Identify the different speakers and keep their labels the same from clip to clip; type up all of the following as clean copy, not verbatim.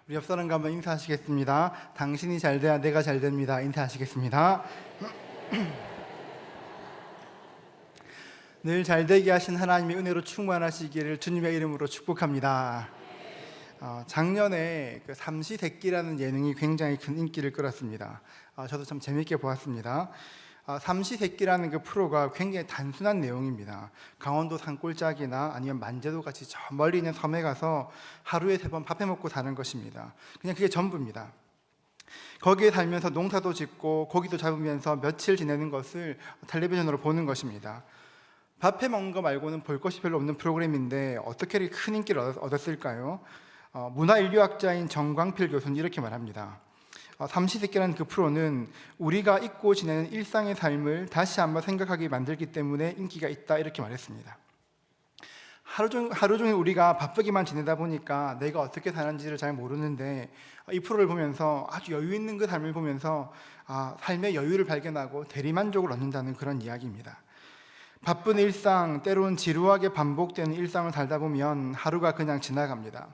Speaker 1: 우리 옆 사람과 한번 인사하시겠습니다. 당신이 잘 돼야 내가 잘 됩니다. 인사하시겠습니다. 늘 잘되게 하신 하나님의 은혜로 충만하시기를 주님의 이름으로 축복합니다. 작년에 삼시세끼라는 예능이 굉장히 큰 인기를 끌었습니다. 저도 참 재밌게 보았습니다. 삼시세끼라는 그 프로가 굉장히 단순한 내용입니다. 강원도 산골짜기나 아니면 만제도 같이 저 멀리 있는 섬에 가서 하루에 3번 밥해 먹고 사는 것입니다. 그냥 그게 전부입니다. 거기에 살면서 농사도 짓고 고기도 잡으면서 며칠 지내는 것을 텔레비전으로 보는 것입니다. 밥해 먹는 거 말고는 볼 것이 별로 없는 프로그램인데 어떻게 이렇게 큰 인기를 얻었을까요? 문화인류학자인 정광필 교수는 이렇게 말합니다. 삼시세끼라는 그 프로는 우리가 잊고 지내는 일상의 삶을 다시 한번 생각하게 만들기 때문에 인기가 있다, 이렇게 말했습니다. 하루 종일 우리가 바쁘게만 지내다 보니까 내가 어떻게 사는지를 잘 모르는데 이 프로를 보면서 아주 여유 있는 그 삶을 보면서 삶의 여유를 발견하고 대리만족을 얻는다는 그런 이야기입니다. 바쁜 일상, 때로는 지루하게 반복되는 일상을 살다 보면 하루가 그냥 지나갑니다.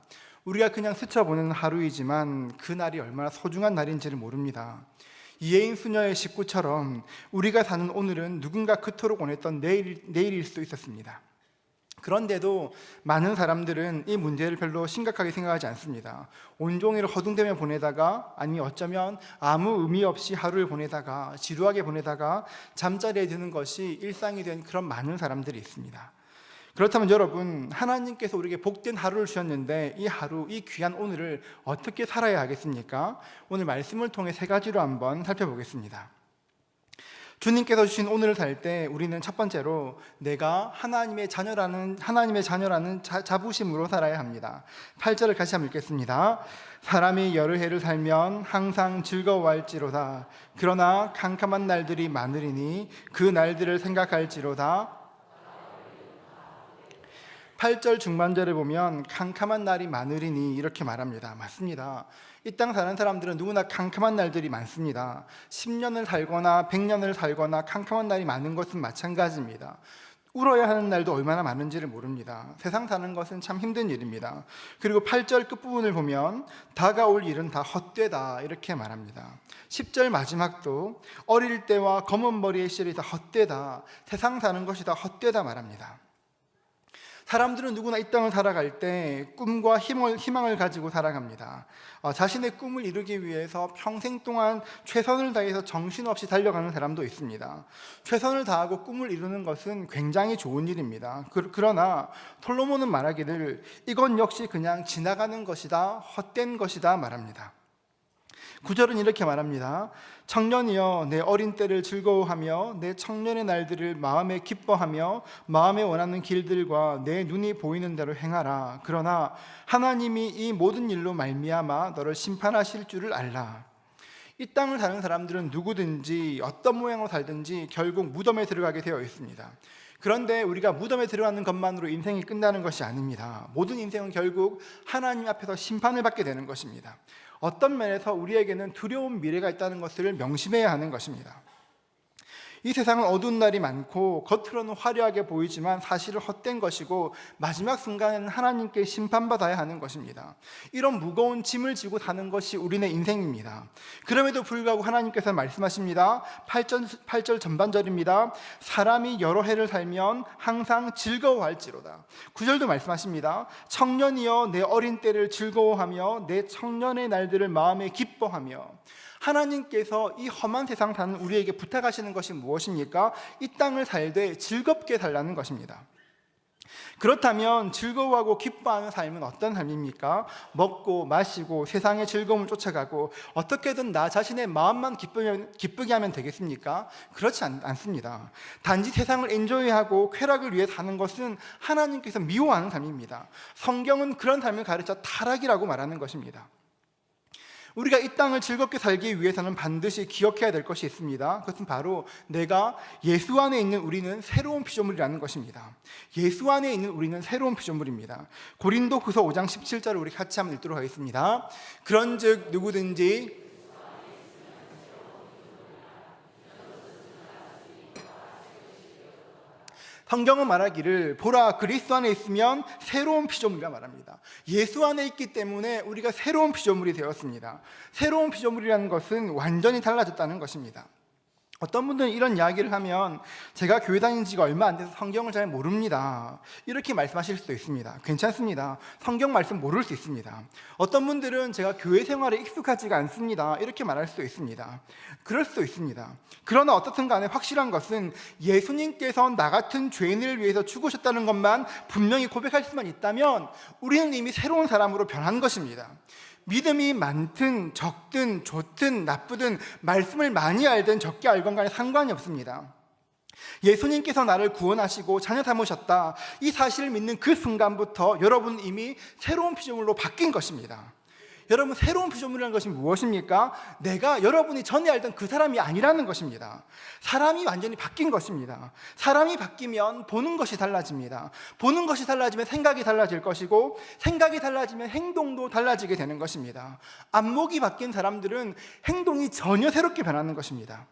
Speaker 1: 우리가 그냥 스쳐보는 하루이지만 그 날이 얼마나 소중한 날인지를 모릅니다. 이혜인 수녀의 식구처럼 우리가 사는 오늘은 누군가 그토록 원했던 내일일 수도 있었습니다. 그런데도 많은 사람들은 이 문제를 별로 심각하게 생각하지 않습니다. 온종일 허둥대며 보내다가, 아니 어쩌면 아무 의미 없이 하루를 보내다가, 지루하게 보내다가 잠자리에 드는 것이 일상이 된 그런 많은 사람들이 있습니다. 그렇다면 여러분, 하나님께서 우리에게 복된 하루를 주셨는데 이 하루, 이 귀한 오늘을 어떻게 살아야 하겠습니까? 오늘 말씀을 통해 3가지로 한번 살펴보겠습니다. 주님께서 주신 오늘을 살 때 우리는 첫 번째로 내가 하나님의 자녀라는 자부심으로 살아야 합니다. 8절을 같이 한번 읽겠습니다. 사람이 여러 해를 살면 항상 즐거워할지로다. 그러나 캄캄한 날들이 많으리니 그 날들을 생각할지로다. 8절 중반절에 보면 캄캄한 날이 많으리니 이렇게 말합니다. 맞습니다. 이 땅 사는 사람들은 누구나 캄캄한 날들이 많습니다. 10년을 살거나 100년을 살거나 캄캄한 날이 많은 것은 마찬가지입니다. 울어야 하는 날도 얼마나 많은지를 모릅니다. 세상 사는 것은 참 힘든 일입니다. 그리고 8절 끝부분을 보면 다가올 일은 다 헛되다, 이렇게 말합니다. 10절 마지막도 어릴 때와 검은 머리의 시절이 다 헛되다, 세상 사는 것이 다 헛되다 말합니다. 사람들은 누구나 이 땅을 살아갈 때 꿈과 희망을 가지고 살아갑니다. 자신의 꿈을 이루기 위해서 평생 동안 최선을 다해서 정신없이 달려가는 사람도 있습니다. 최선을 다하고 꿈을 이루는 것은 굉장히 좋은 일입니다. 그러나 솔로몬은 말하기를 이건 역시 그냥 지나가는 것이다, 헛된 것이다 말합니다. 9절은 이렇게 말합니다. 청년이여 내 어린 때를 즐거워하며 내 청년의 날들을 마음에 기뻐하며 마음에 원하는 길들과 내 눈이 보이는 대로 행하라. 그러나 하나님이 이 모든 일로 말미암아 너를 심판하실 줄을 알라. 이 땅을 사는 사람들은 누구든지 어떤 모양으로 살든지 결국 무덤에 들어가게 되어 있습니다. 그런데 우리가 무덤에 들어가는 것만으로 인생이 끝나는 것이 아닙니다. 모든 인생은 결국 하나님 앞에서 심판을 받게 되는 것입니다. 어떤 면에서 우리에게는 두려운 미래가 있다는 것을 명심해야 하는 것입니다. 이 세상은 어두운 날이 많고 겉으로는 화려하게 보이지만 사실은 헛된 것이고 마지막 순간에는 하나님께 심판받아야 하는 것입니다. 이런 무거운 짐을 지고 사는 것이 우리네 인생입니다. 그럼에도 불구하고 하나님께서 말씀하십니다. 8절 전반절입니다. 사람이 여러 해를 살면 항상 즐거워할지로다. 9절도 말씀하십니다. 청년이여 내 어린 때를 즐거워하며 내 청년의 날들을 마음에 기뻐하며. 하나님께서 이 험한 세상 사는 우리에게 부탁하시는 것이 무엇입니까? 이 땅을 살되 즐겁게 살라는 것입니다. 그렇다면 즐거워하고 기뻐하는 삶은 어떤 삶입니까? 먹고 마시고 세상의 즐거움을 쫓아가고 어떻게든 나 자신의 마음만 기쁘게 하면 되겠습니까? 그렇지 않습니다. 단지 세상을 엔조이하고 쾌락을 위해 사는 것은 하나님께서 미워하는 삶입니다. 성경은 그런 삶을 가르쳐 타락이라고 말하는 것입니다. 우리가 이 땅을 즐겁게 살기 위해서는 반드시 기억해야 될 것이 있습니다. 그것은 바로 내가 예수 안에 있는 우리는 새로운 피조물이라는 것입니다. 예수 안에 있는 우리는 새로운 피조물입니다. 고린도후서 5장 17절을 우리 같이 한번 읽도록 하겠습니다. 그런즉 누구든지 성경은 말하기를 보라 그리스도 안에 있으면 새로운 피조물이라 말합니다. 예수 안에 있기 때문에 우리가 새로운 피조물이 되었습니다. 새로운 피조물이라는 것은 완전히 달라졌다는 것입니다. 어떤 분들은 이런 이야기를 하면 제가 교회 다닌 지가 얼마 안 돼서 성경을 잘 모릅니다, 이렇게 말씀하실 수도 있습니다. 괜찮습니다. 성경 말씀 모를 수 있습니다. 어떤 분들은 제가 교회 생활에 익숙하지가 않습니다, 이렇게 말할 수도 있습니다. 그럴 수도 있습니다. 그러나 어떻든 간에 확실한 것은 예수님께서 나 같은 죄인을 위해서 죽으셨다는 것만 분명히 고백할 수만 있다면 우리는 이미 새로운 사람으로 변한 것입니다. 믿음이 많든 적든 좋든 나쁘든 말씀을 많이 알든 적게 알건 간에 상관이 없습니다. 예수님께서 나를 구원하시고 자녀 삼으셨다, 이 사실을 믿는 그 순간부터 여러분은 이미 새로운 피조물로 바뀐 것입니다. 여러분, 새로운 피조물이라는 것이 무엇입니까? 내가 여러분이 전에 알던 그 사람이 아니라는 것입니다. 사람이 완전히 바뀐 것입니다. 사람이 바뀌면 보는 것이 달라집니다. 보는 것이 달라지면 생각이 달라질 것이고, 생각이 달라지면 행동도 달라지게 되는 것입니다. 안목이 바뀐 사람들은 행동이 전혀 새롭게 변하는 것입니다.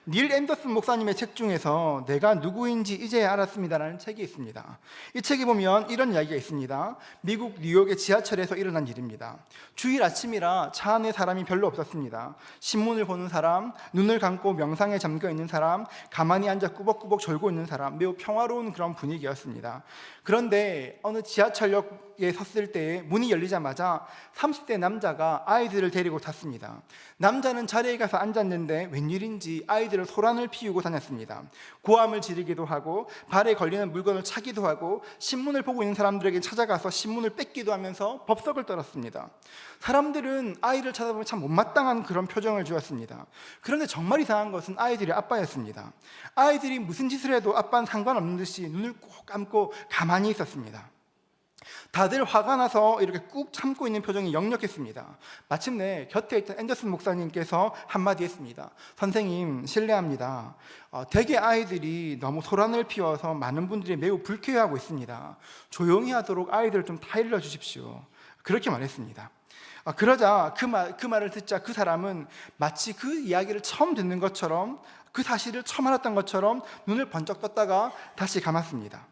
Speaker 1: 닐 앤더슨 목사님의 책 중에서 내가 누구인지 이제야 알았습니다라는 책이 있습니다. 이 책에 보면 이런 이야기가 있습니다. 미국 뉴욕의 지하철에서 일어난 일입니다. 주일 아침이라 차 안에 사람이 별로 없었습니다. 신문을 보는 사람, 눈을 감고 명상에 잠겨 있는 사람, 가만히 앉아 꾸벅꾸벅 졸고 있는 사람, 매우 평화로운 그런 분위기였습니다. 그런데 어느 지하철역에 섰을 때 문이 열리자마자 30대 남자가 아이들을 데리고 탔습니다. 남자는 자리에 가서 앉았는데 웬일인지 아이들을 소란을 피우고 다녔습니다. 고함을 지르기도 하고 발에 걸리는 물건을 차기도 하고 신문을 보고 있는 사람들에게 찾아가서 신문을 뺏기도 하면서 법석을 떨었습니다. 사람들은 아이를 찾아보면 참 못마땅한 그런 표정을 지었습니다. 그런데 정말 이상한 것은 아이들이 아빠였습니다. 아이들이 무슨 짓을 해도 아빠는 상관없는 듯이 눈을 꼭 감고 가만히 있었습니다. 다들 화가 나서 이렇게 꾹 참고 있는 표정이 역력했습니다. 마침내 곁에 있던 앤더슨 목사님께서 한마디 했습니다. 선생님, 실례합니다. 대개 아이들이 너무 소란을 피워서 많은 분들이 매우 불쾌해하고 있습니다. 조용히 하도록 아이들을 좀 타일러 주십시오. 그렇게 말했습니다. 그러자 그 말을 듣자 그 사람은 마치 그 이야기를 처음 듣는 것처럼, 그 사실을 처음 알았던 것처럼 눈을 번쩍 떴다가 다시 감았습니다.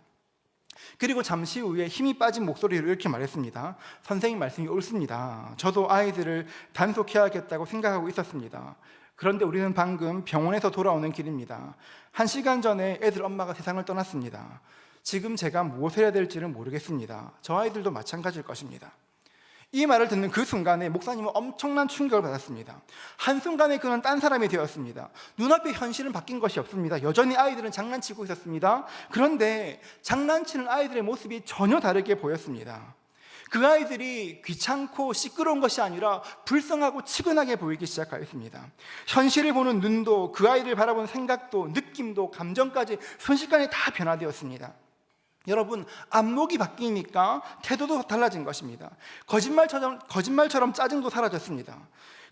Speaker 1: 그리고 잠시 후에 힘이 빠진 목소리로 이렇게 말했습니다. 선생님 말씀이 옳습니다. 저도 아이들을 단속해야겠다고 생각하고 있었습니다. 그런데 우리는 방금 병원에서 돌아오는 길입니다. 1시간 전에 애들 엄마가 세상을 떠났습니다. 지금 제가 무엇을 해야 될지는 모르겠습니다. 저 아이들도 마찬가지일 것입니다. 이 말을 듣는 그 순간에 목사님은 엄청난 충격을 받았습니다. 한순간에 그는 딴 사람이 되었습니다. 눈앞에 현실은 바뀐 것이 없습니다. 여전히 아이들은 장난치고 있었습니다. 그런데 장난치는 아이들의 모습이 전혀 다르게 보였습니다. 그 아이들이 귀찮고 시끄러운 것이 아니라 불쌍하고 치근하게 보이기 시작하였습니다. 현실을 보는 눈도, 그 아이를 바라보는 생각도, 느낌도, 감정까지 순식간에 다 변화되었습니다. 여러분, 안목이 바뀌니까 태도도 달라진 것입니다. 거짓말처럼 짜증도 사라졌습니다.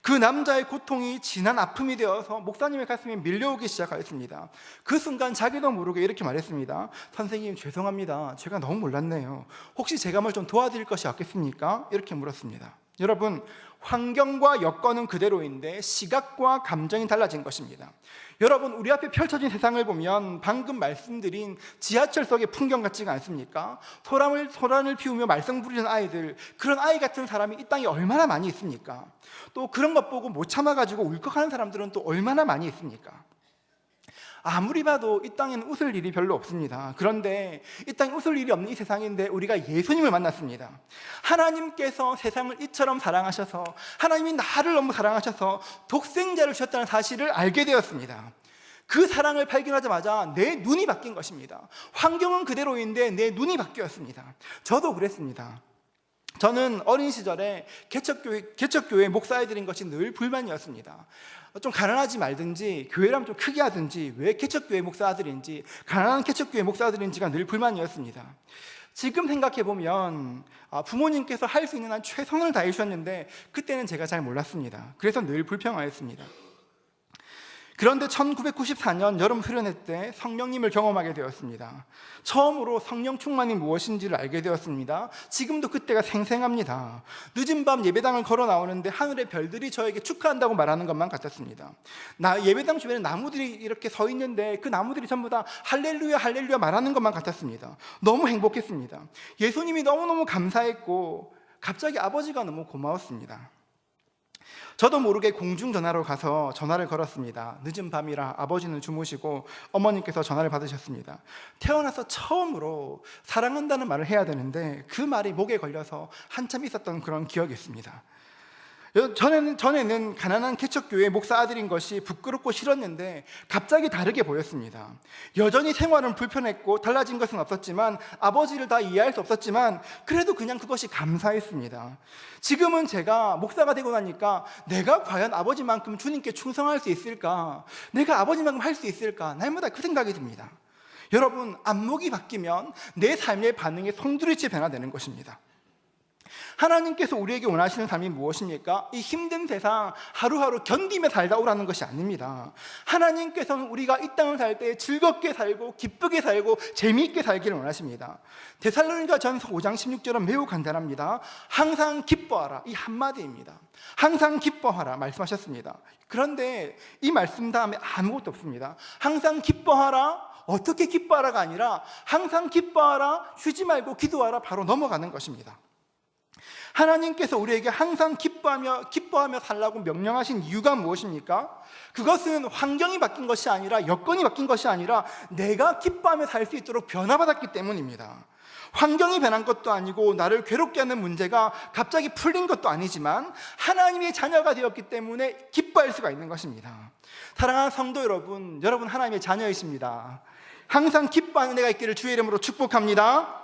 Speaker 1: 그 남자의 고통이 진한 아픔이 되어서 목사님의 가슴에 밀려오기 시작하였습니다. 그 순간 자기도 모르게 이렇게 말했습니다. 선생님, 죄송합니다. 제가 너무 몰랐네요. 혹시 제가 뭘 좀 도와드릴 것이 없겠습니까? 이렇게 물었습니다. 여러분, 환경과 여건은 그대로인데 시각과 감정이 달라진 것입니다. 여러분, 우리 앞에 펼쳐진 세상을 보면 방금 말씀드린 지하철 속의 풍경 같지가 않습니까? 소란을 피우며 말썽 부리는 아이들, 그런 아이 같은 사람이 이 땅에 얼마나 많이 있습니까? 또 그런 것 보고 못 참아가지고 울컥하는 사람들은 또 얼마나 많이 있습니까? 아무리 봐도 이 땅에는 웃을 일이 별로 없습니다. 그런데 이 땅에 웃을 일이 없는 이 세상인데 우리가 예수님을 만났습니다. 하나님께서 세상을 이처럼 사랑하셔서, 하나님이 나를 너무 사랑하셔서 독생자를 주셨다는 사실을 알게 되었습니다. 그 사랑을 발견하자마자 내 눈이 바뀐 것입니다. 환경은 그대로인데 내 눈이 바뀌었습니다. 저도 그랬습니다. 저는 어린 시절에 개척교회 목사애들인 것이 늘 불만이었습니다. 좀 가난하지 말든지, 교회라면 좀 크게 하든지, 왜 개척교회 목사들인지, 가난한 개척교회 목사들인지가 늘 불만이었습니다. 지금 생각해보면 부모님께서 할 수 있는 한 최선을 다해 주셨는데 그때는 제가 잘 몰랐습니다. 그래서 늘 불평하였습니다. 그런데 1994년 여름 수련회 때 성령님을 경험하게 되었습니다. 처음으로 성령 충만이 무엇인지를 알게 되었습니다. 지금도 그때가 생생합니다. 늦은 밤 예배당을 걸어 나오는데 하늘의 별들이 저에게 축하한다고 말하는 것만 같았습니다. 예배당 주변에 나무들이 이렇게 서 있는데 그 나무들이 전부 다 할렐루야 할렐루야 말하는 것만 같았습니다. 너무 행복했습니다. 예수님이 너무너무 감사했고 갑자기 아버지가 너무 고마웠습니다. 저도 모르게 공중전화로 가서 전화를 걸었습니다. 늦은 밤이라 아버지는 주무시고 어머니께서 전화를 받으셨습니다. 태어나서 처음으로 사랑한다는 말을 해야 되는데 그 말이 목에 걸려서 한참 있었던 그런 기억이 있습니다. 전에는 가난한 개척교회 목사 아들인 것이 부끄럽고 싫었는데 갑자기 다르게 보였습니다. 여전히 생활은 불편했고 달라진 것은 없었지만 아버지를 다 이해할 수 없었지만 그래도 그냥 그것이 감사했습니다. 지금은 제가 목사가 되고 나니까 내가 과연 아버지만큼 주님께 충성할 수 있을까? 내가 아버지만큼 할 수 있을까? 날마다 그 생각이 듭니다. 여러분, 안목이 바뀌면 내 삶의 반응이 송두리째 변화되는 것입니다. 하나님께서 우리에게 원하시는 삶이 무엇입니까? 이 힘든 세상 하루하루 견디며 살다 오라는 것이 아닙니다. 하나님께서는 우리가 이 땅을 살 때 즐겁게 살고 기쁘게 살고 재미있게 살기를 원하십니다. 데살로니가전서 5장 16절은 매우 간단합니다. 항상 기뻐하라, 이 한마디입니다. 항상 기뻐하라 말씀하셨습니다. 그런데 이 말씀 다음에 아무것도 없습니다. 항상 기뻐하라, 어떻게 기뻐하라가 아니라 항상 기뻐하라, 쉬지 말고 기도하라, 바로 넘어가는 것입니다. 하나님께서 우리에게 항상 기뻐하며 살라고 명령하신 이유가 무엇입니까? 그것은 환경이 바뀐 것이 아니라, 여건이 바뀐 것이 아니라 내가 기뻐하며 살 수 있도록 변화받았기 때문입니다. 환경이 변한 것도 아니고 나를 괴롭게 하는 문제가 갑자기 풀린 것도 아니지만 하나님의 자녀가 되었기 때문에 기뻐할 수가 있는 것입니다. 사랑하는 성도 여러분, 여러분 하나님의 자녀이십니다. 항상 기뻐하는 내가 있기를 주의 이름으로 축복합니다.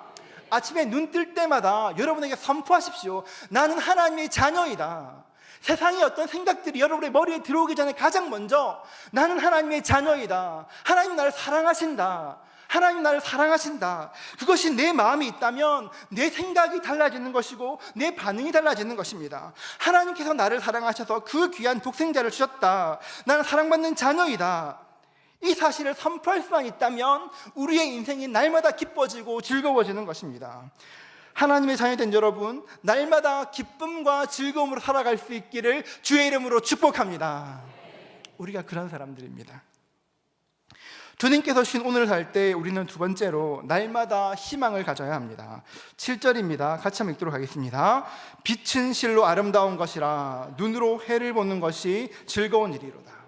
Speaker 1: 아침에 눈 뜰 때마다 여러분에게 선포하십시오. 나는 하나님의 자녀이다. 세상의 어떤 생각들이 여러분의 머리에 들어오기 전에 가장 먼저 나는 하나님의 자녀이다. 하나님 나를 사랑하신다. 하나님 나를 사랑하신다. 그것이 내 마음이 있다면 내 생각이 달라지는 것이고 내 반응이 달라지는 것입니다. 하나님께서 나를 사랑하셔서 그 귀한 독생자를 주셨다. 나는 사랑받는 자녀이다. 이 사실을 선포할 수만 있다면 우리의 인생이 날마다 기뻐지고 즐거워지는 것입니다. 하나님의 자녀된 여러분, 날마다 기쁨과 즐거움으로 살아갈 수 있기를 주의 이름으로 축복합니다. 우리가 그런 사람들입니다. 주님께서 주신 오늘을 살 때 우리는 두 번째로 날마다 희망을 가져야 합니다. 7절입니다. 같이 한번 읽도록 하겠습니다. 빛은 실로 아름다운 것이라 눈으로 해를 보는 것이 즐거운 일이로다.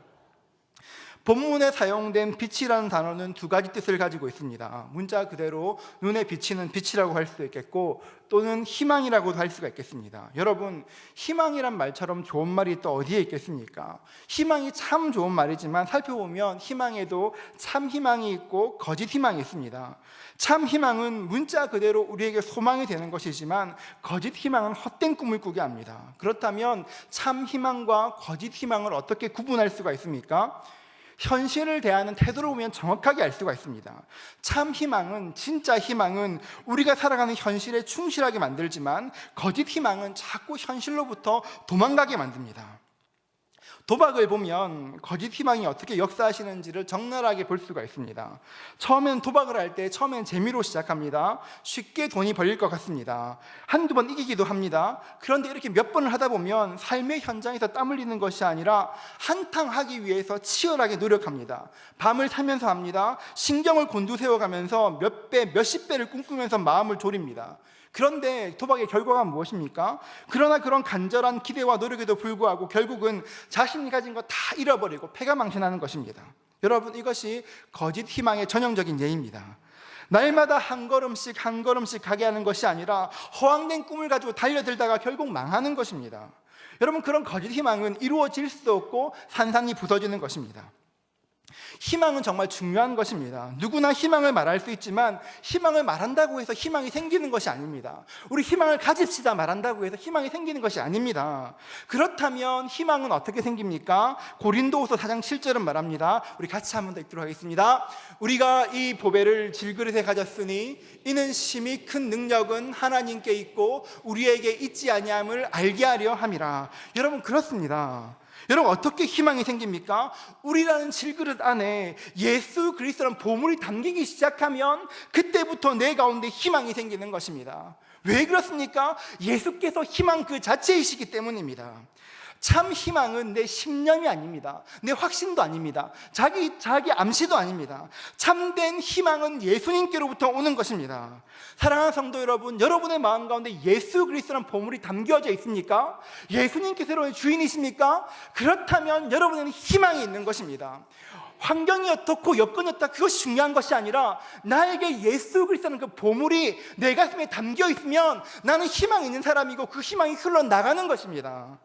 Speaker 1: 본문에 사용된 빛이라는 단어는 두 가지 뜻을 가지고 있습니다. 문자 그대로 눈에 비치는 빛이라고 할 수도 있겠고 또는 희망이라고도 할 수가 있겠습니다. 여러분, 희망이란 말처럼 좋은 말이 또 어디에 있겠습니까? 희망이 참 좋은 말이지만 살펴보면 희망에도 참 희망이 있고 거짓 희망이 있습니다. 참 희망은 문자 그대로 우리에게 소망이 되는 것이지만 거짓 희망은 헛된 꿈을 꾸게 합니다. 그렇다면 참 희망과 거짓 희망을 어떻게 구분할 수가 있습니까? 현실을 대하는 태도를 보면 정확하게 알 수가 있습니다. 참 희망은, 진짜 희망은 우리가 살아가는 현실에 충실하게 만들지만 거짓 희망은 자꾸 현실로부터 도망가게 만듭니다. 도박을 보면 거짓 희망이 어떻게 역사하시는지를 적나라하게 볼 수가 있습니다. 처음엔 도박을 할 때 처음엔 재미로 시작합니다. 쉽게 돈이 벌릴 것 같습니다. 한두 번 이기기도 합니다. 그런데 이렇게 몇 번을 하다 보면 삶의 현장에서 땀 흘리는 것이 아니라 한탕하기 위해서 치열하게 노력합니다. 밤을 새면서 합니다. 신경을 곤두세워가면서 몇 배, 몇십 배를 꿈꾸면서 마음을 졸입니다. 그런데 도박의 결과가 무엇입니까? 그러나 그런 간절한 기대와 노력에도 불구하고 결국은 자신이 가진 거 다 잃어버리고 패가망신하는 것입니다. 여러분, 이것이 거짓 희망의 전형적인 예입니다. 날마다 한 걸음씩 한 걸음씩 가게 하는 것이 아니라 허황된 꿈을 가지고 달려들다가 결국 망하는 것입니다. 여러분, 그런 거짓 희망은 이루어질 수도 없고 산산이 부서지는 것입니다. 희망은 정말 중요한 것입니다. 누구나 희망을 말할 수 있지만 희망을 말한다고 해서 희망이 생기는 것이 아닙니다. 우리 희망을 가집시다 말한다고 해서 희망이 생기는 것이 아닙니다. 그렇다면 희망은 어떻게 생깁니까? 고린도후서 4장 7절은 말합니다. 우리 같이 한번 더 읽도록 하겠습니다. 우리가 이 보배를 질그릇에 가졌으니 이는 심히 큰 능력은 하나님께 있고 우리에게 있지 아니함을 알게 하려 함이라. 여러분, 그렇습니다. 여러분, 어떻게 희망이 생깁니까? 우리라는 질그릇 안에 예수 그리스도라는 보물이 담기기 시작하면 그때부터 내 가운데 희망이 생기는 것입니다. 왜 그렇습니까? 예수께서 희망 그 자체이시기 때문입니다. 참 희망은 내 신념이 아닙니다. 내 확신도 아닙니다. 자기 암시도 아닙니다. 참된 희망은 예수님께로부터 오는 것입니다. 사랑하는 성도 여러분, 여러분의 마음 가운데 예수 그리스도라는 보물이 담겨져 있습니까? 예수님께서 여러분의 주인이십니까? 그렇다면 여러분에는 희망이 있는 것입니다. 환경이 어떻고 여건이 어떻다, 그것이 중요한 것이 아니라 나에게 예수 그리스도라는 그 보물이 내 가슴에 담겨 있으면 나는 희망이 있는 사람이고 그 희망이 흘러나가는 것입니다.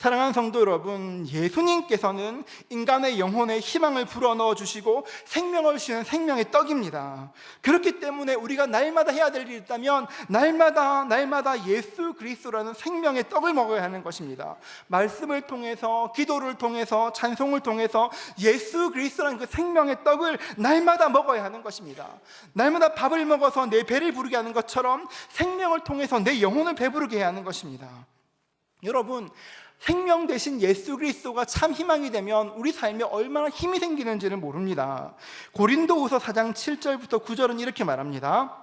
Speaker 1: 사랑하는 성도 여러분, 예수님께서는 인간의 영혼에 희망을 불어넣어 주시고 생명을 주시는 생명의 떡입니다. 그렇기 때문에 우리가 날마다 해야 될 일이 있다면 날마다 예수 그리스도라는 생명의 떡을 먹어야 하는 것입니다. 말씀을 통해서, 기도를 통해서, 찬송을 통해서 예수 그리스도라는 그 생명의 떡을 날마다 먹어야 하는 것입니다. 날마다 밥을 먹어서 내 배를 부르게 하는 것처럼 생명을 통해서 내 영혼을 배부르게 해야 하는 것입니다. 여러분, 생명 대신 예수 그리스도가 참 희망이 되면 우리 삶에 얼마나 힘이 생기는지를 모릅니다. 고린도후서 4장 7절부터 9절은 이렇게 말합니다.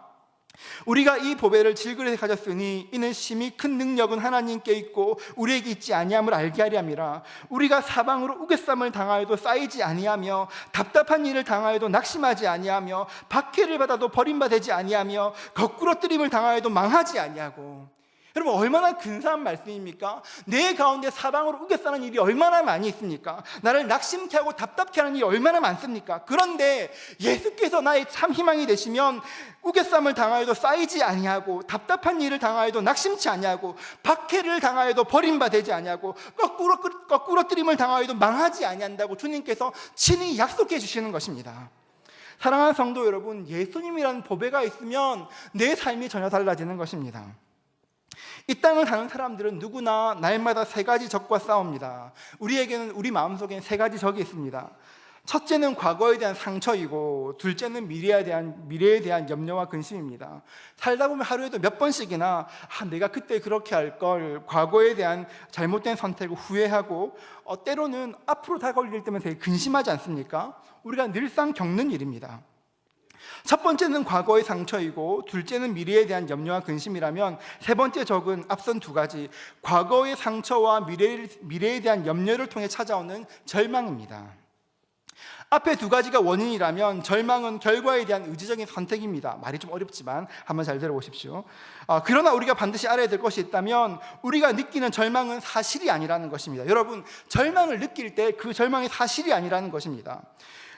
Speaker 1: 우리가 이 보배를 질그릇에 가졌으니 이는 심히 큰 능력은 하나님께 있고 우리에게 있지 아니함을 알게 하려 함이라. 우리가 사방으로 우겨쌈을 당하여도 쌓이지 아니하며 답답한 일을 당하여도 낙심하지 아니하며 박해를 받아도 버림받지 아니하며 거꾸로 뜨림을 당하여도 망하지 아니하고. 여러분, 얼마나 근사한 말씀입니까? 내 가운데 사방으로 우겨싸는 일이 얼마나 많이 있습니까? 나를 낙심케 하고 답답케 하는 일이 얼마나 많습니까? 그런데 예수께서 나의 참 희망이 되시면 우겨쌈을 당하여도 쌓이지 아니하고 답답한 일을 당하여도 낙심치 아니하고 박해를 당하여도 버림받지 아니하고 거꾸로 뜨림을 당하여도 망하지 아니한다고 주님께서 친히 약속해 주시는 것입니다. 사랑하는 성도 여러분, 예수님이라는 보배가 있으면 내 삶이 전혀 달라지는 것입니다. 이 땅을 사는 사람들은 누구나 날마다 세 가지 적과 싸웁니다. 우리 마음속에는 세 가지 적이 있습니다. 첫째는 과거에 대한 상처이고, 둘째는 미래에 대한 염려와 근심입니다. 살다 보면 하루에도 몇 번씩이나 내가 그때 그렇게 할 걸, 과거에 대한 잘못된 선택을 후회하고, 때로는 앞으로 다가올 일 때문에 되게 근심하지 않습니까? 우리가 늘상 겪는 일입니다. 첫 번째는 과거의 상처이고, 둘째는 미래에 대한 염려와 근심이라면, 세 번째 적은 앞선 두 가지, 과거의 상처와 미래에 대한 염려를 통해 찾아오는 절망입니다. 앞에 두 가지가 원인이라면 절망은 결과에 대한 의지적인 선택입니다. 말이 좀 어렵지만 한번 잘 들어보십시오. 그러나 우리가 반드시 알아야 될 것이 있다면, 우리가 느끼는 절망은 사실이 아니라는 것입니다. 여러분, 절망을 느낄 때 그 절망이 사실이 아니라는 것입니다.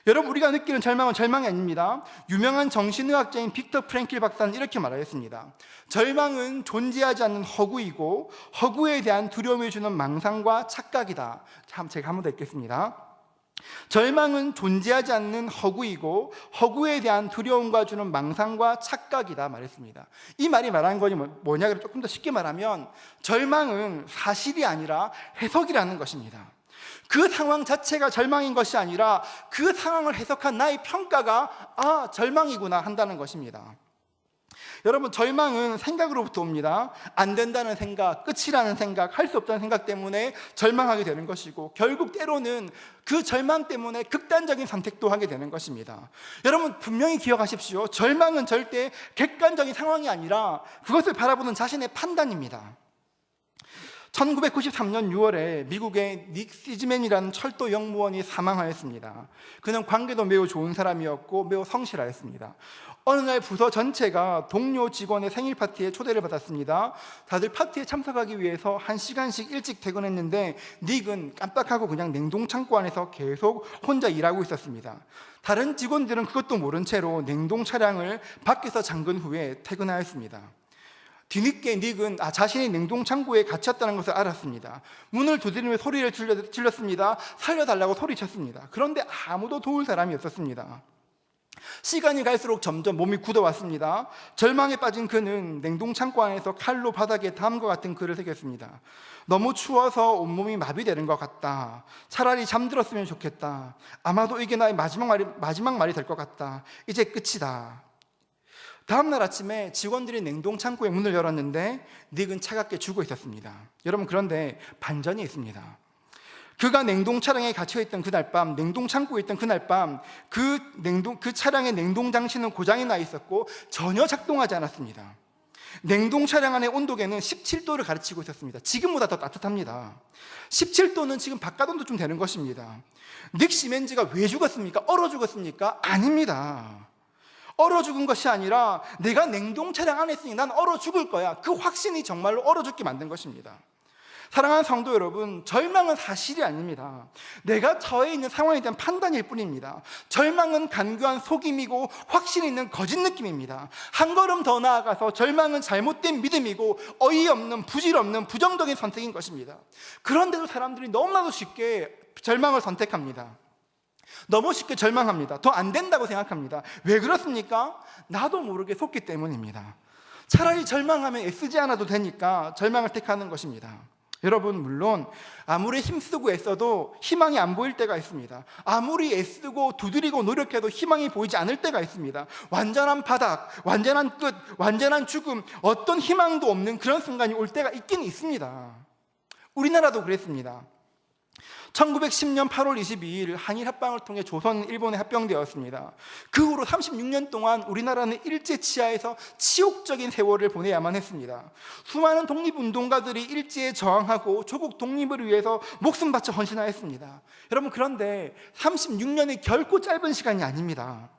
Speaker 1: 여러분, 우리가 느끼는 절망은 절망이 아닙니다. 유명한 정신의학자인 빅터 프랭클 박사는 이렇게 말하였습니다. 절망은 존재하지 않는 허구이고, 허구에 대한 두려움을 주는 망상과 착각이다. 제가 한번 더 읽겠습니다. 절망은 존재하지 않는 허구이고, 허구에 대한 두려움과 주는 망상과 착각이다 말했습니다. 이 말이 말하는 것이 뭐냐, 조금 더 쉽게 말하면 절망은 사실이 아니라 해석이라는 것입니다. 그 상황 자체가 절망인 것이 아니라 그 상황을 해석한 나의 평가가 절망이구나 한다는 것입니다. 여러분, 절망은 생각으로부터 옵니다. 안 된다는 생각, 끝이라는 생각, 할 수 없다는 생각 때문에 절망하게 되는 것이고, 결국 때로는 그 절망 때문에 극단적인 선택도 하게 되는 것입니다. 여러분, 분명히 기억하십시오. 절망은 절대 객관적인 상황이 아니라 그것을 바라보는 자신의 판단입니다. 1993년 6월에 미국의 닉 시즈맨이라는 철도 영무원이 사망하였습니다. 그는 관계도 매우 좋은 사람이었고 매우 성실하였습니다. 어느 날 부서 전체가 동료 직원의 생일 파티에 초대를 받았습니다. 다들 파티에 참석하기 위해서 1시간씩 일찍 퇴근했는데 닉은 깜빡하고 그냥 냉동창고 안에서 계속 혼자 일하고 있었습니다. 다른 직원들은 그것도 모른 채로 냉동 차량을 밖에서 잠근 후에 퇴근하였습니다. 뒤늦게 닉은 자신이 냉동창고에 갇혔다는 것을 알았습니다. 문을 두드리며 소리를 질렀습니다. 살려달라고 소리쳤습니다. 그런데 아무도 도울 사람이 없었습니다. 시간이 갈수록 점점 몸이 굳어왔습니다. 절망에 빠진 그는 냉동창고 안에서 칼로 바닥에 다음과 같은 글을 새겼습니다. 너무 추워서 온몸이 마비되는 것 같다. 차라리 잠들었으면 좋겠다. 아마도 이게 나의 마지막 말이 될 것 같다. 이제 끝이다. 다음날 아침에 직원들이 냉동창고의 문을 열었는데 닉은 차갑게 죽어 있었습니다. 여러분, 그런데 반전이 있습니다. 그가 냉동 차량에 갇혀 있던 그날 밤, 냉동 창고에 있던 그날 밤, 그 차량의 냉동 장치는 고장이 나 있었고 전혀 작동하지 않았습니다. 냉동 차량 안의 온도계는 17도를 가르치고 있었습니다. 지금보다 더 따뜻합니다. 17도는 지금 바깥 온도 좀 되는 것입니다. 닉 시멘즈가 왜 죽었습니까? 얼어 죽었습니까? 아닙니다. 얼어 죽은 것이 아니라 내가 냉동 차량 안에 있으니 난 얼어 죽을 거야. 그 확신이 정말로 얼어 죽게 만든 것입니다. 사랑하는 성도 여러분, 절망은 사실이 아닙니다. 내가 처해 있는 상황에 대한 판단일 뿐입니다. 절망은 간교한 속임이고 확신이 있는 거짓 느낌입니다. 한 걸음 더 나아가서 절망은 잘못된 믿음이고 어이없는 부질없는 부정적인 선택인 것입니다. 그런데도 사람들이 너무나도 쉽게 절망을 선택합니다. 너무 쉽게 절망합니다. 더 안 된다고 생각합니다. 왜 그렇습니까? 나도 모르게 속기 때문입니다. 차라리 절망하면 애쓰지 않아도 되니까 절망을 택하는 것입니다. 여러분, 물론 아무리 힘쓰고 애써도 희망이 안 보일 때가 있습니다. 아무리 애쓰고 두드리고 노력해도 희망이 보이지 않을 때가 있습니다. 완전한 바닥, 완전한 끝, 완전한 죽음, 어떤 희망도 없는 그런 순간이 올 때가 있긴 있습니다. 우리나라도 그랬습니다. 1910년 8월 22일 한일 합방을 통해 조선, 일본에 합병되었습니다. 그 후로 36년 동안 우리나라는 일제 치하에서 치욕적인 세월을 보내야만 했습니다. 수많은 독립운동가들이 일제에 저항하고 조국 독립을 위해서 목숨 바쳐 헌신하였습니다. 여러분, 그런데 36년이 결코 짧은 시간이 아닙니다.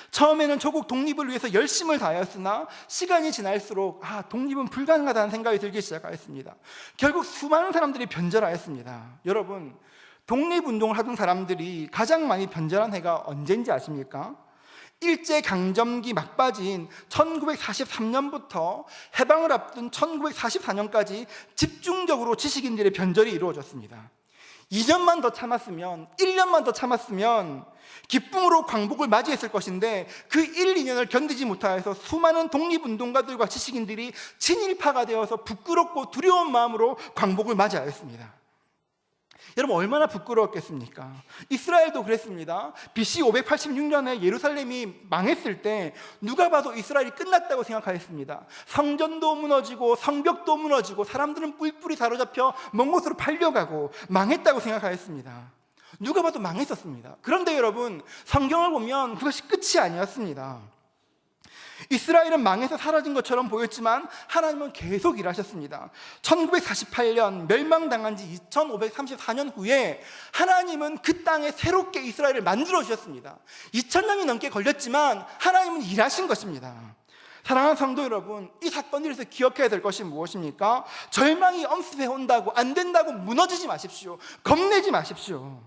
Speaker 1: 처음에는 조국 독립을 위해서 열심을 다하였으나 시간이 지날수록 독립은 불가능하다는 생각이 들기 시작하였습니다. 결국 수많은 사람들이 변절하였습니다. 여러분, 독립운동을 하던 사람들이 가장 많이 변절한 해가 언제인지 아십니까? 일제강점기 막바지인 1943년부터 해방을 앞둔 1944년까지 집중적으로 지식인들의 변절이 이루어졌습니다. 2년만 더 참았으면, 1년만 더 참았으면 기쁨으로 광복을 맞이했을 것인데 그 1, 2년을 견디지 못하여서 수많은 독립운동가들과 지식인들이 친일파가 되어서 부끄럽고 두려운 마음으로 광복을 맞이하였습니다. 여러분, 얼마나 부끄러웠겠습니까? 이스라엘도 그랬습니다. BC 586년에 예루살렘이 망했을 때 누가 봐도 이스라엘이 끝났다고 생각하였습니다. 성전도 무너지고 성벽도 무너지고 사람들은 뿔뿔이 사로잡혀 먼 곳으로 팔려가고 망했다고 생각하였습니다. 누가 봐도 망했었습니다. 그런데 여러분, 성경을 보면 그것이 끝이 아니었습니다. 이스라엘은 망해서 사라진 것처럼 보였지만 하나님은 계속 일하셨습니다. 1948년 멸망당한 지 2534년 후에 하나님은 그 땅에 새롭게 이스라엘을 만들어 주셨습니다. 2000년이 넘게 걸렸지만 하나님은 일하신 것입니다. 사랑하는 성도 여러분, 이 사건들에서 기억해야 될 것이 무엇입니까? 절망이 엄습해 온다고, 안 된다고 무너지지 마십시오. 겁내지 마십시오.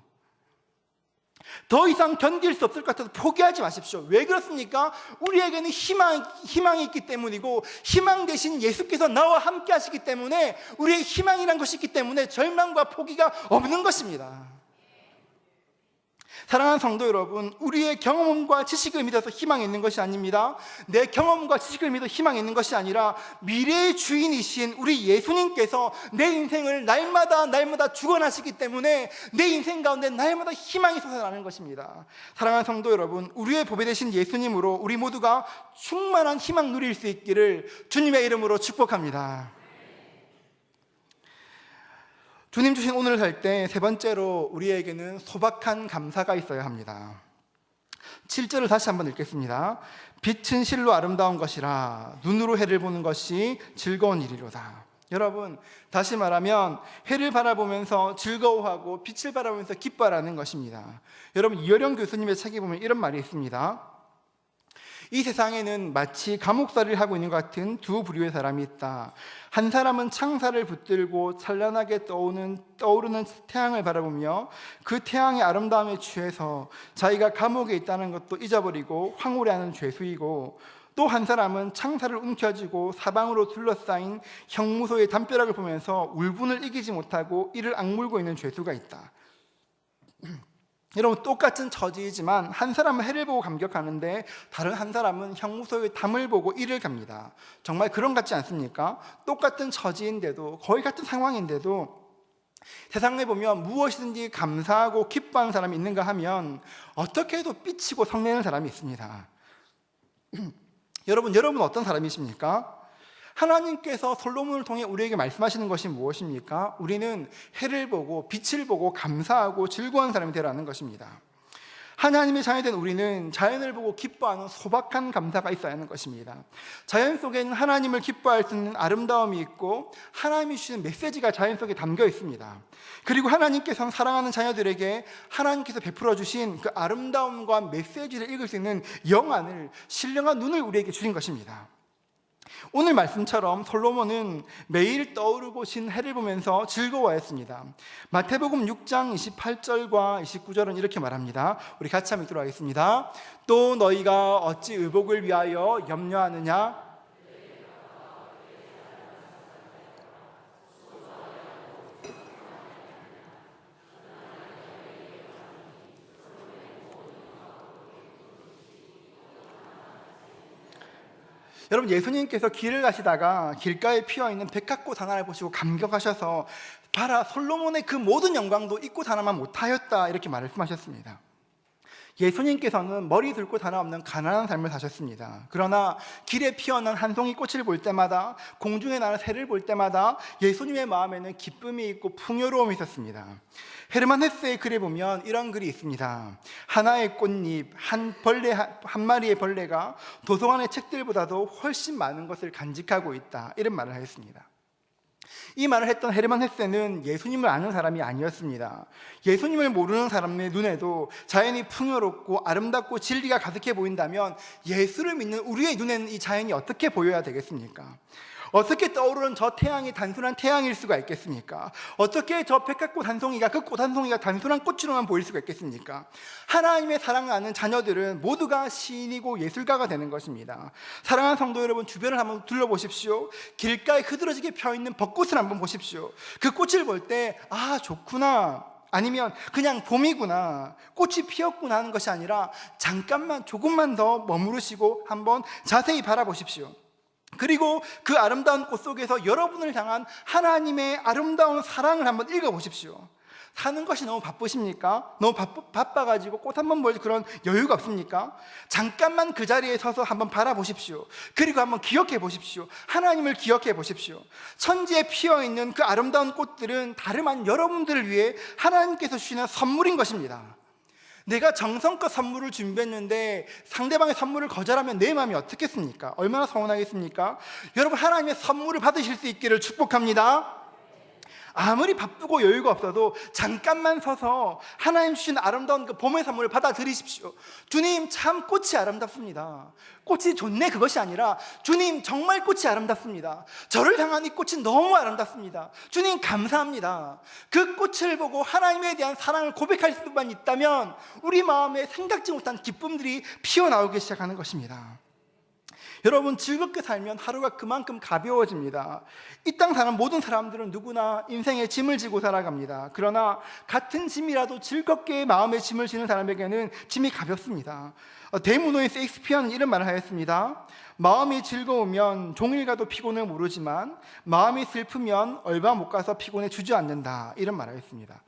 Speaker 1: 더 이상 견딜 수 없을 것 같아서 포기하지 마십시오. 왜 그렇습니까? 우리에게는 희망이 있기 때문이고, 희망 대신 예수께서 나와 함께 하시기 때문에, 우리의 희망이란 것이 있기 때문에 절망과 포기가 없는 것입니다. 사랑하는 성도 여러분, 우리의 경험과 지식을 믿어서 희망이 있는 것이 아닙니다. 내 경험과 지식을 믿어 희망이 있는 것이 아니라 미래의 주인이신 우리 예수님께서 내 인생을 날마다 주관하시기 때문에 내 인생 가운데 날마다 희망이 솟아나는 것입니다. 사랑하는 성도 여러분, 우리의 보배 되신 예수님으로 우리 모두가 충만한 희망 누릴 수 있기를 주님의 이름으로 축복합니다. 주님 주신 오늘 살 때 세 번째로 우리에게는 소박한 감사가 있어야 합니다. 7절을 다시 한번 읽겠습니다. 빛은 실로 아름다운 것이라 눈으로 해를 보는 것이 즐거운 일이로다. 여러분, 다시 말하면 해를 바라보면서 즐거워하고 빛을 바라보면서 기뻐하라는 것입니다. 여러분, 이어령 교수님의 책에 보면 이런 말이 있습니다. 이 세상에는 마치 감옥살이를 하고 있는 것 같은 두 부류의 사람이 있다. 한 사람은 창살을 붙들고 찬란하게 떠오르는 태양을 바라보며 그 태양의 아름다움에 취해서 자기가 감옥에 있다는 것도 잊어버리고 황홀해하는 죄수이고, 또 한 사람은 창살을 움켜쥐고 사방으로 둘러싸인 형무소의 담벼락을 보면서 울분을 이기지 못하고 이를 악물고 있는 죄수가 있다. 여러분, 똑같은 처지이지만 한 사람은 해를 보고 감격하는데 다른 한 사람은 형무소의 담을 보고 이를 갑니다. 정말 그런 것 같지 않습니까? 똑같은 처지인데도, 거의 같은 상황인데도 세상에 보면 무엇이든지 감사하고 기뻐하는 사람이 있는가 하면 어떻게 해도 삐치고 성내는 사람이 있습니다. 여러분 어떤 사람이십니까? 하나님께서 솔로몬을 통해 우리에게 말씀하시는 것이 무엇입니까? 우리는 해를 보고 빛을 보고 감사하고 즐거운 사람이 되라는 것입니다. 하나님의 자녀된 우리는 자연을 보고 기뻐하는 소박한 감사가 있어야 하는 것입니다. 자연 속에는 하나님을 기뻐할 수 있는 아름다움이 있고 하나님이 주시는 메시지가 자연 속에 담겨 있습니다. 그리고 하나님께서는 사랑하는 자녀들에게 하나님께서 베풀어 주신 그 아름다움과 메시지를 읽을 수 있는 영안을, 신령한 눈을 우리에게 주신 것입니다. 오늘 말씀처럼 솔로몬은 매일 떠오르고 진 해를 보면서 즐거워했습니다. 마태복음 6장 28절과 29절은 이렇게 말합니다. 우리 같이 한번 읽도록 하겠습니다. 또 너희가 어찌 의복을 위하여 염려하느냐? 여러분, 예수님께서 길을 가시다가 길가에 피어있는 백합꽃 하나를 보시고 감격하셔서 봐라, 솔로몬의 그 모든 영광도 이 꽃 하나만 못하였다, 이렇게 말씀하셨습니다. 예수님께서는 머리 둘 곳 하나 없는 가난한 삶을 사셨습니다. 그러나 길에 피어난 한 송이 꽃을 볼 때마다, 공중에 나는 새를 볼 때마다 예수님의 마음에는 기쁨이 있고 풍요로움이 있었습니다. 헤르만 헤세의 글에 보면 이런 글이 있습니다. 하나의 꽃잎, 한 마리의 벌레가 도서관의 책들보다도 훨씬 많은 것을 간직하고 있다, 이런 말을 하였습니다. 이 말을 했던 헤르만 헤세는 예수님을 아는 사람이 아니었습니다. 예수님을 모르는 사람의 눈에도 자연이 풍요롭고 아름답고 진리가 가득해 보인다면 예수를 믿는 우리의 눈에는 이 자연이 어떻게 보여야 되겠습니까? 어떻게 떠오르는 저 태양이 단순한 태양일 수가 있겠습니까? 어떻게 저 백합꽃 한 송이가, 그 꽃 한 송이가 단순한 꽃으로만 보일 수가 있겠습니까? 하나님의 사랑을 아는 자녀들은 모두가 시인이고 예술가가 되는 것입니다. 사랑하는 성도 여러분, 주변을 한번 둘러보십시오. 길가에 흐드러지게 펴있는 벚꽃을 한번 보십시오. 그 꽃을 볼 때 아, 좋구나, 아니면 그냥 봄이구나, 꽃이 피었구나 하는 것이 아니라 잠깐만, 조금만 더 머무르시고 한번 자세히 바라보십시오. 그리고 그 아름다운 꽃 속에서 여러분을 향한 하나님의 아름다운 사랑을 한번 읽어보십시오. 사는 것이 너무 바쁘십니까? 너무 바빠가지고 꽃 한번 볼 그런 여유가 없습니까? 잠깐만 그 자리에 서서 한번 바라보십시오. 그리고 한번 기억해 보십시오. 하나님을 기억해 보십시오. 천지에 피어있는 그 아름다운 꽃들은 다름 아닌 여러분들을 위해 하나님께서 주시는 선물인 것입니다. 내가 정성껏 선물을 준비했는데 상대방의 선물을 거절하면 내 마음이 어떻겠습니까? 얼마나 서운하겠습니까? 여러분, 하나님의 선물을 받으실 수 있기를 축복합니다. 아무리 바쁘고 여유가 없어도 잠깐만 서서 하나님 주신 아름다운 그 봄의 선물을 받아들이십시오. 주님, 참 꽃이 아름답습니다. 꽃이 좋네, 그것이 아니라 주님, 정말 꽃이 아름답습니다. 저를 향한 이 꽃이 너무 아름답습니다. 주님, 감사합니다. 그 꽃을 보고 하나님에 대한 사랑을 고백할 수만 있다면 우리 마음에 생각지 못한 기쁨들이 피어나오기 시작하는 것입니다. 여러분, 즐겁게 살면 하루가 그만큼 가벼워집니다. 이 땅 사는 모든 사람들은 누구나 인생에 짐을 지고 살아갑니다. 그러나 같은 짐이라도 즐겁게 마음의 짐을 지는 사람에게는 짐이 가볍습니다. 대문호의 셰익스피어는 이런 말을 하였습니다. 마음이 즐거우면 종일 가도 피곤을 모르지만 마음이 슬프면 얼마 못 가서 피곤에 주저앉는다, 이런 말을 하였습니다.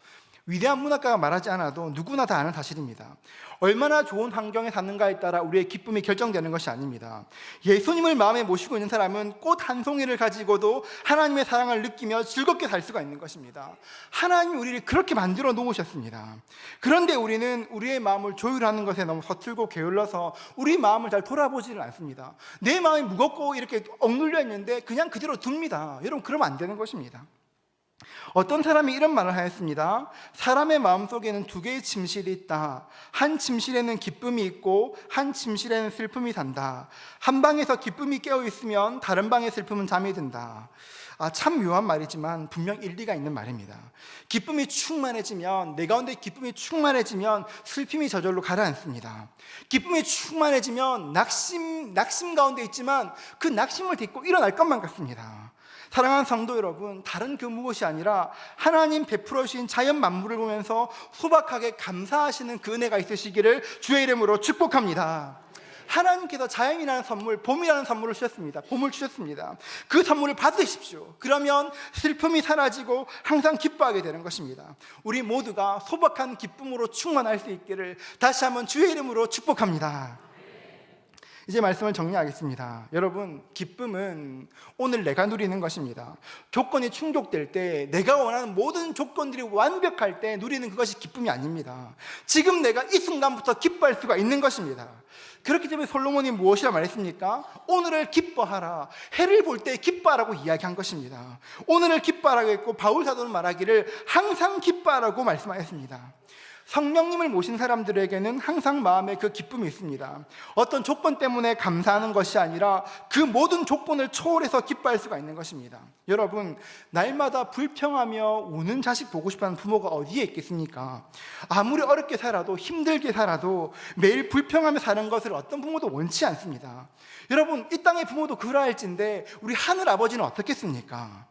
Speaker 1: 위대한 문학가가 말하지 않아도 누구나 다 아는 사실입니다. 얼마나 좋은 환경에 사는가에 따라 우리의 기쁨이 결정되는 것이 아닙니다. 예수님을 마음에 모시고 있는 사람은 꽃 한 송이를 가지고도 하나님의 사랑을 느끼며 즐겁게 살 수가 있는 것입니다. 하나님이 우리를 그렇게 만들어 놓으셨습니다. 그런데 우리는 우리의 마음을 조율하는 것에 너무 서툴고 게을러서 우리 마음을 잘 돌아보지를 않습니다. 내 마음이 무겁고 이렇게 억눌려 있는데 그냥 그대로 둡니다. 여러분, 그러면 안 되는 것입니다. 어떤 사람이 이런 말을 하였습니다. 사람의 마음속에는 두 개의 침실이 있다. 한 침실에는 기쁨이 있고 한 침실에는 슬픔이 산다. 한 방에서 기쁨이 깨어 있으면 다른 방의 슬픔은 잠이 든다. 참 묘한 말이지만 분명 일리가 있는 말입니다. 기쁨이 충만해지면, 내 가운데 기쁨이 충만해지면 슬픔이 저절로 가라앉습니다. 기쁨이 충만해지면 낙심 가운데 있지만 그 낙심을 딛고 일어날 것만 같습니다. 사랑하는 성도 여러분, 다른 그 무엇이 아니라 하나님 베풀어 주신 자연 만물을 보면서 소박하게 감사하시는 그 은혜가 있으시기를 주의 이름으로 축복합니다. 하나님께서 자연이라는 선물, 봄이라는 선물을 주셨습니다. 봄을 주셨습니다. 그 선물을 받으십시오. 그러면 슬픔이 사라지고 항상 기뻐하게 되는 것입니다. 우리 모두가 소박한 기쁨으로 충만할 수 있기를 다시 한번 주의 이름으로 축복합니다. 이제 말씀을 정리하겠습니다. 여러분, 기쁨은 오늘 내가 누리는 것입니다. 조건이 충족될 때, 내가 원하는 모든 조건들이 완벽할 때 누리는 그것이 기쁨이 아닙니다. 지금 내가 이 순간부터 기뻐할 수가 있는 것입니다. 그렇기 때문에 솔로몬이 무엇이라 말했습니까? 오늘을 기뻐하라. 해를 볼 때 기뻐하라고 이야기한 것입니다. 오늘을 기뻐하라고 했고, 바울 사도는 말하기를 항상 기뻐하라고 말씀하였습니다. 성령님을 모신 사람들에게는 항상 마음에 그 기쁨이 있습니다. 어떤 조건 때문에 감사하는 것이 아니라 그 모든 조건을 초월해서 기뻐할 수가 있는 것입니다. 여러분, 날마다 불평하며 우는 자식 보고 싶어하는 부모가 어디에 있겠습니까? 아무리 어렵게 살아도, 힘들게 살아도 매일 불평하며 사는 것을 어떤 부모도 원치 않습니다. 여러분, 이 땅의 부모도 그러할진데 우리 하늘 아버지는 어떻겠습니까?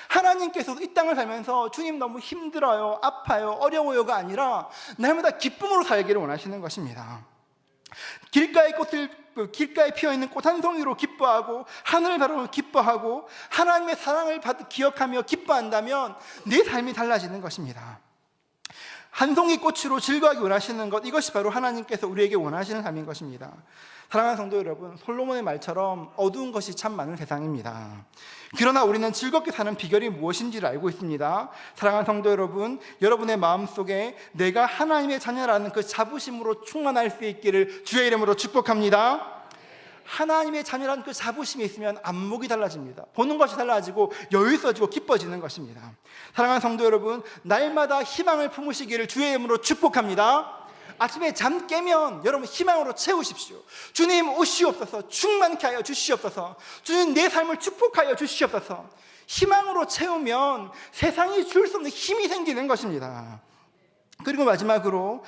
Speaker 1: 하나님께서도 이 땅을 살면서 주님 너무 힘들어요, 아파요, 어려워요가 아니라 날마다 기쁨으로 살기를 원하시는 것입니다. 길가에 피어있는 꽃 한 송이로 기뻐하고, 하늘을 바라보며 기뻐하고, 하나님의 사랑을 기억하며 기뻐한다면 내 삶이 달라지는 것입니다. 한 송이 꽃으로 즐거워하기 원하시는 것, 이것이 바로 하나님께서 우리에게 원하시는 삶인 것입니다. 사랑하는 성도 여러분, 솔로몬의 말처럼 어두운 것이 참 많은 세상입니다. 그러나 우리는 즐겁게 사는 비결이 무엇인지를 알고 있습니다. 사랑하는 성도 여러분, 여러분의 마음속에 내가 하나님의 자녀라는 그 자부심으로 충만할 수 있기를 주의 이름으로 축복합니다. 하나님의 자녀라는 그 자부심이 있으면 안목이 달라집니다. 보는 것이 달라지고 여유 있어지고 기뻐지는 것입니다. 사랑하는 성도 여러분, 날마다 희망을 품으시기를 주의 이름으로 축복합니다. 아침에 잠 깨면 여러분 희망으로 채우십시오. 주님 오시옵소서, 충만케 하여 주시옵소서. 주님 내 삶을 축복하여 주시옵소서. 희망으로 채우면 세상이 줄 수 없는 힘이 생기는 것입니다. 그리고 마지막으로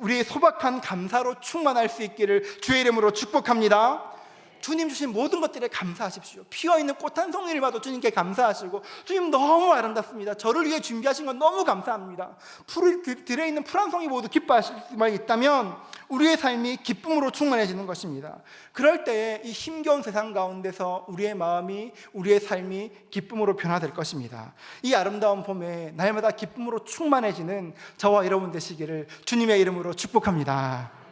Speaker 1: 우리의 소박한 감사로 충만할 수 있기를 주의 이름으로 축복합니다. 주님 주신 모든 것들에 감사하십시오. 피어있는 꽃 한 송이를 봐도 주님께 감사하시고, 주님 너무 아름답습니다, 저를 위해 준비하신 건 너무 감사합니다. 풀이 들어있는 풀 한 송이 모두 기뻐하실 수만 있다면 우리의 삶이 기쁨으로 충만해지는 것입니다. 그럴 때에 이 힘겨운 세상 가운데서 우리의 마음이, 우리의 삶이 기쁨으로 변화될 것입니다. 이 아름다운 봄에 날마다 기쁨으로 충만해지는 저와 여러분 되시기를 주님의 이름으로 축복합니다.